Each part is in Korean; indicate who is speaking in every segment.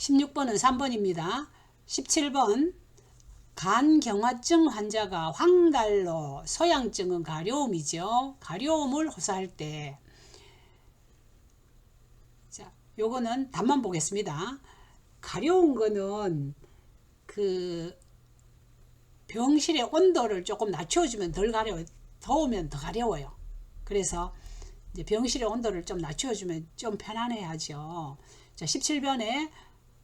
Speaker 1: 16번은 3번입니다. 17번 간경화증 환자가 황달로, 소양증은 가려움이죠. 가려움을 호소할 때, 자, 요거는 답만 보겠습니다. 가려운 거는 그 병실의 온도를 조금 낮춰주면 덜 가려워요. 더우면 더 가려워요. 그래서 이제 병실의 온도를 좀 낮춰주면 좀 편안해야죠. 자, 17번에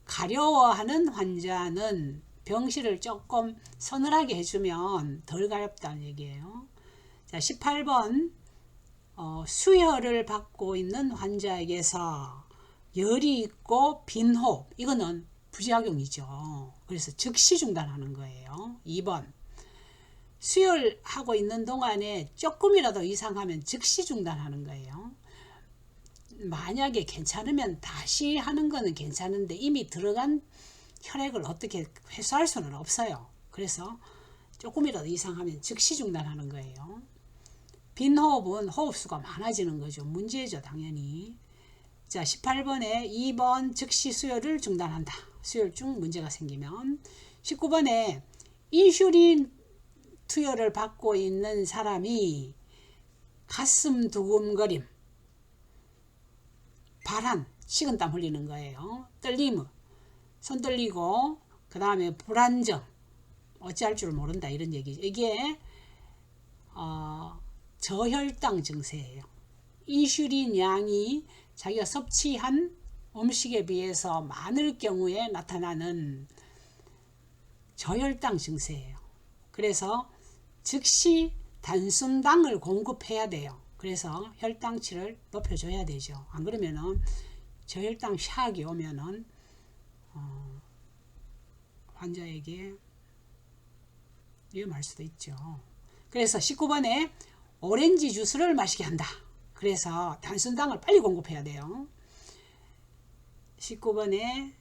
Speaker 1: 가려워하는 환자는 병실을 조금 서늘하게 해주면 덜 가렵다는 얘기예요. 자, 18번 수혈을 받고 있는 환자에게서 열이 있고 빈호흡, 이거는 부작용이죠. 그래서 즉시 중단하는 거예요. 2번 수혈하고 있는 동안에 조금이라도 이상하면 즉시 중단하는 거예요. 만약에 괜찮으면 다시 하는 거는 괜찮은데 이미 들어간 혈액을 어떻게 회수할 수는 없어요. 그래서 조금이라도 이상하면 즉시 중단하는 거예요. 빈호흡은 호흡수가 많아지는 거죠. 문제죠, 당연히. 자, 18번에 2번 즉시 수혈을 중단한다. 수혈 중 문제가 생기면. 19번에 인슐린 투여를 받고 있는 사람이 가슴 두근거림, 발한, 식은땀 흘리는 거예요. 떨림, 손 떨리고, 그 다음에 불안정, 어찌할 줄 모른다, 이런 얘기죠. 이게 저혈당 증세예요. 인슐린 양이 자기가 섭취한 음식에 비해서 많을 경우에 나타나는 저혈당 증세예요. 그래서 즉시 단순당을 공급해야 돼요. 그래서 혈당치를 높여줘야 되죠. 안 그러면은 저혈당 샥이 오면은 환자에게 위험할 수도 있죠. 그래서 19번에 오렌지 주스를 마시게 한다. 그래서 단순당을 빨리 공급해야 돼요. 19번에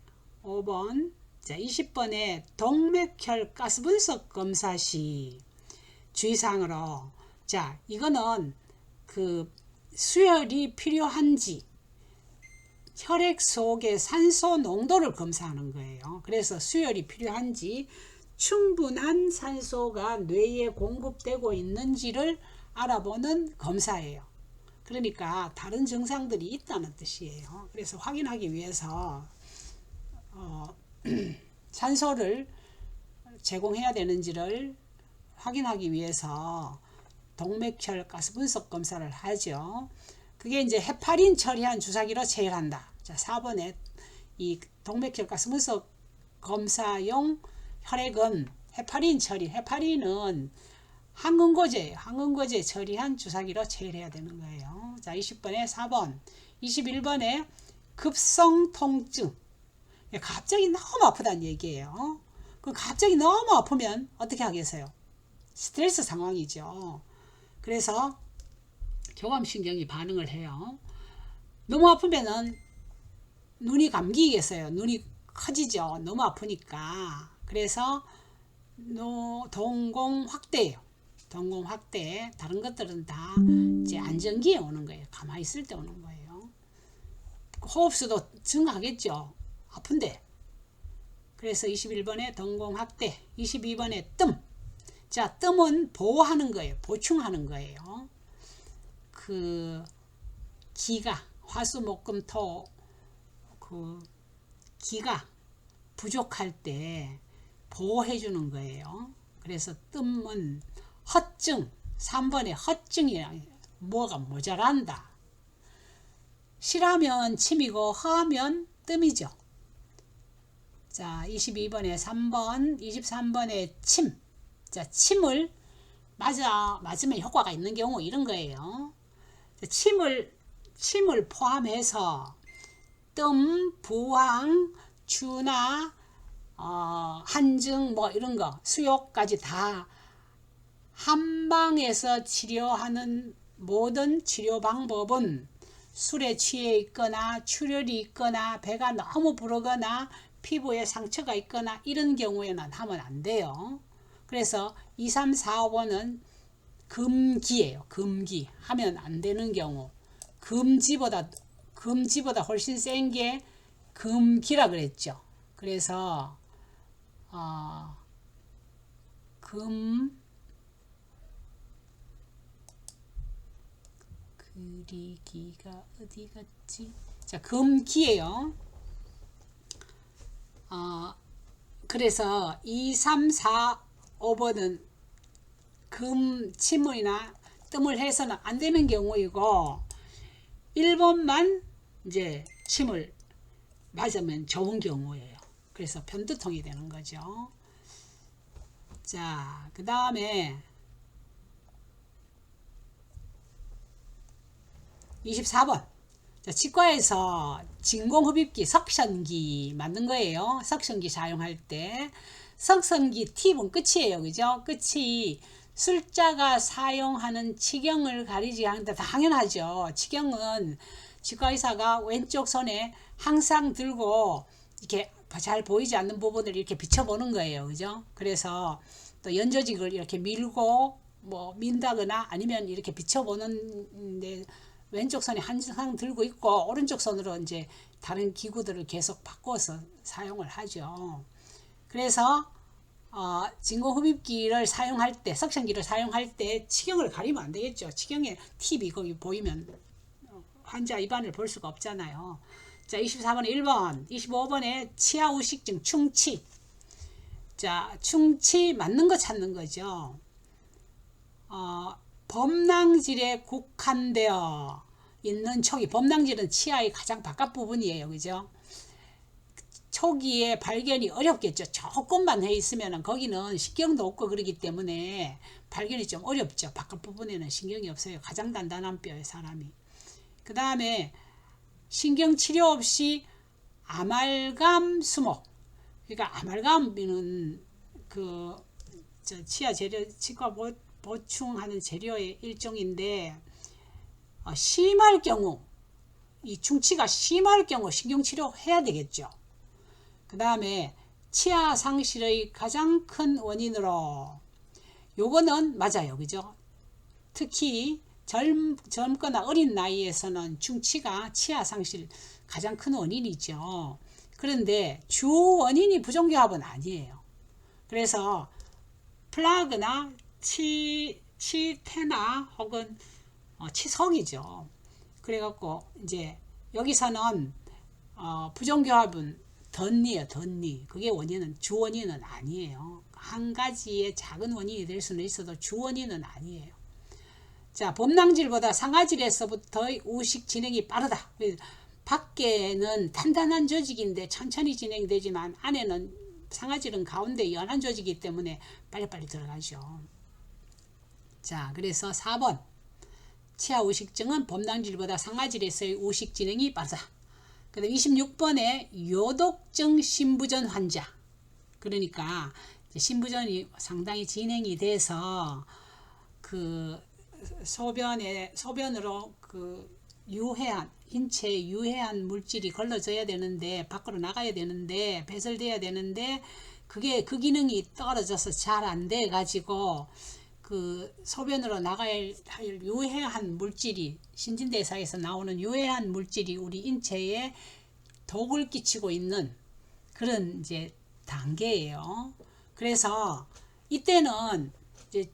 Speaker 1: 5번, 자, 20번에 동맥혈 가스 분석 검사 시 주의사항으로, 자, 이거는 그 수혈이 필요한지 혈액 속의 산소 농도를 검사하는 거예요. 그래서 수혈이 필요한지 충분한 산소가 뇌에 공급되고 있는지를 알아보는 검사예요. 그러니까 다른 증상들이 있다는 뜻이에요. 그래서 확인하기 위해서 산소를 제공해야 되는지를 확인하기 위해서 동맥혈 가스 분석 검사를 하죠. 그게 이제 헤파린 처리한 주사기로 체열한다. 자, 4번에 이 동맥혈 가스 분석 검사용 혈액은 헤파린 처리, 헤파린은 항응고제예요. 항응고제 처리한 주사기로 체열해야 되는 거예요. 자, 20번에 4번, 21번에 급성 통증. 갑자기 너무 아프다는 얘기예요. 그 갑자기 너무 아프면 어떻게 하겠어요? 스트레스 상황이죠. 그래서 교감신경이 반응을 해요. 너무 아프면은 눈이 감기겠어요. 눈이 커지죠. 너무 아프니까. 그래서 동공 확대예요. 동공 확대. 다른 것들은 다 이제 안정기에 오는 거예요. 가만히 있을 때 오는 거예요. 호흡수도 증가하겠죠. 아픈데. 그래서 21번에 동공 확대, 22번에 뜸. 자, 뜸은 보호하는 거예요. 보충하는 거예요. 그 기가, 화수목금토 그 기가 부족할 때 보호해 주는 거예요. 그래서 뜸은 허증, 3번에 허증이 뭐가 모자란다. 실하면 침이고 허하면 뜸이죠. 자, 22번에 3번, 23번에 침. 자, 침을 맞으면 효과가 있는 경우 이런 거예요. 자, 침을 포함해서 뜸, 부항, 주나, 한증 뭐 이런 거 수욕까지 다 한방에서 치료하는 모든 치료 방법은 술에 취해 있거나 출혈이 있거나 배가 너무 부르거나 피부에 상처가 있거나 이런 경우에는 하면 안 돼요. 그래서 2, 3, 4, 5번은 금기예요. 금기. 하면 안 되는 경우. 금지보다 훨씬 센 게 금기라 그랬죠. 그래서 금 그리기가 어디 갔지? 자, 금기예요. 그래서 2, 3, 4, 5번은 금 침이나 뜸을 해서는 안 되는 경우이고 1번만 이제 침을 맞으면 좋은 경우예요. 그래서 편두통이 되는 거죠. 자, 그 다음에 24번. 자, 치과에서 진공흡입기, 석션기 만든 거예요. 석션기 사용할 때. 석션기 팁은 끝이에요. 그죠? 끝이 술자가 사용하는 치경을 가리지 않는다. 당연하죠. 치경은 치과의사가 왼쪽 손에 항상 들고 이렇게 잘 보이지 않는 부분을 이렇게 비춰보는 거예요. 그죠? 그래서 또 연조직을 이렇게 밀고 뭐 민다거나 아니면 이렇게 비춰보는데 왼쪽 손에 항상 들고 있고 오른쪽 손으로 이제 다른 기구들을 계속 바꿔서 사용을 하죠. 그래서 진공흡입기를 사용할 때, 석션기를 사용할 때 치경을 가리면 안 되겠죠. 치경에 팁이 거기 보이면 환자 입안을 볼 수가 없잖아요. 자, 24번에 1번, 25번에 치아우식증, 충치. 자, 충치 맞는 거 찾는 거죠. 범낭질에 국한되어 있는 촉이, 범낭질은 치아의 가장 바깥 부분이에요. 그죠? 초기에 발견이 어렵겠죠. 조금만 해 있으면 거기는 신경도 없고 그러기 때문에 발견이 좀 어렵죠. 바깥 부분에는 신경이 없어요. 가장 단단한 뼈의 사람이. 그 다음에 신경치료 없이 아말감 수목. 그러니까 아말감은 치아 재료, 치과 보충하는 재료의 일종인데 심할 경우, 이 충치가 심할 경우 신경치료 해야 되겠죠. 그 다음에 치아 상실의 가장 큰 원인으로, 요거는 맞아요. 그죠? 특히 젊거나 어린 나이에서는 충치가 치아 상실 가장 큰 원인이죠. 그런데 주 원인이 부종교합은 아니에요. 그래서 플라그나 치태나 혹은 치석이죠. 그래갖고 이제 여기서는 부종교합은 덧니예요. 덧니. 그게 원인은 주 원인은 아니에요. 한 가지의 작은 원인이 될 수는 있어도 주 원인은 아니에요. 자, 범낭질보다 상아질에서부터의 우식 진행이 빠르다. 밖에는 단단한 조직인데 천천히 진행되지만 안에는 상아질은 가운데 연한 조직이기 때문에 빨리빨리 들어가죠. 자, 그래서 4번 치아 우식증은 범낭질보다 상아질에서의 우식 진행이 빠르다. 그 다음 26번에 요독증 신부전 환자. 그러니까 신부전이 상당히 진행이 돼서 그 소변으로 그 유해한, 인체에 유해한 물질이 걸러져야 되는데, 밖으로 나가야 되는데, 배설돼야 되는데, 그게 그 기능이 떨어져서 잘 안 돼 가지고 그 소변으로 나갈 유해한 물질이, 신진대사에서 나오는 유해한 물질이 우리 인체에 독을 끼치고 있는 그런 이제 단계예요. 그래서 이때는 이제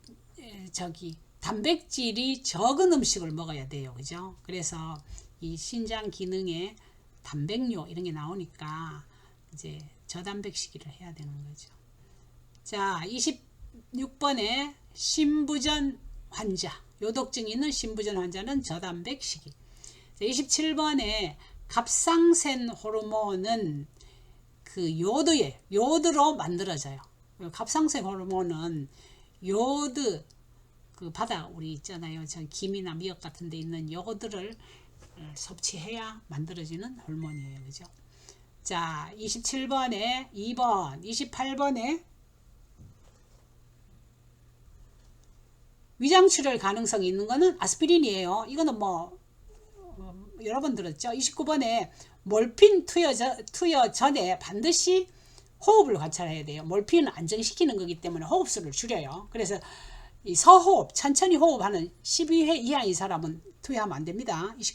Speaker 1: 단백질이 적은 음식을 먹어야 돼요. 그죠? 그래서 이 신장 기능에 단백뇨 이런 게 나오니까 이제 저단백식이를 해야 되는 거죠. 자, 26번에 신부전 환자, 요독증이 있는 신부전 환자는 저단백식이. 27번에 갑상센 호르몬은 그 요드로 만들어져요. 갑상센 호르몬은 요드, 그 바다 우리 있잖아요. 저 김이나 미역 같은 데 있는 요드를 섭취해야 만들어지는 호르몬이에요. 그죠? 자, 27번에 2번, 28번에 위장출혈 가능성이 있는 거는 아스피린이에요. 이거는 뭐 여러 번 들었죠. 29번에 몰핀 투여 전에 반드시 호흡을 관찰해야 돼요. 몰핀은 안정시키는 거기 때문에 호흡수를 줄여요. 그래서 이 서호흡, 천천히 호흡하는 12회 이하의 사람은 투여하면 안 됩니다.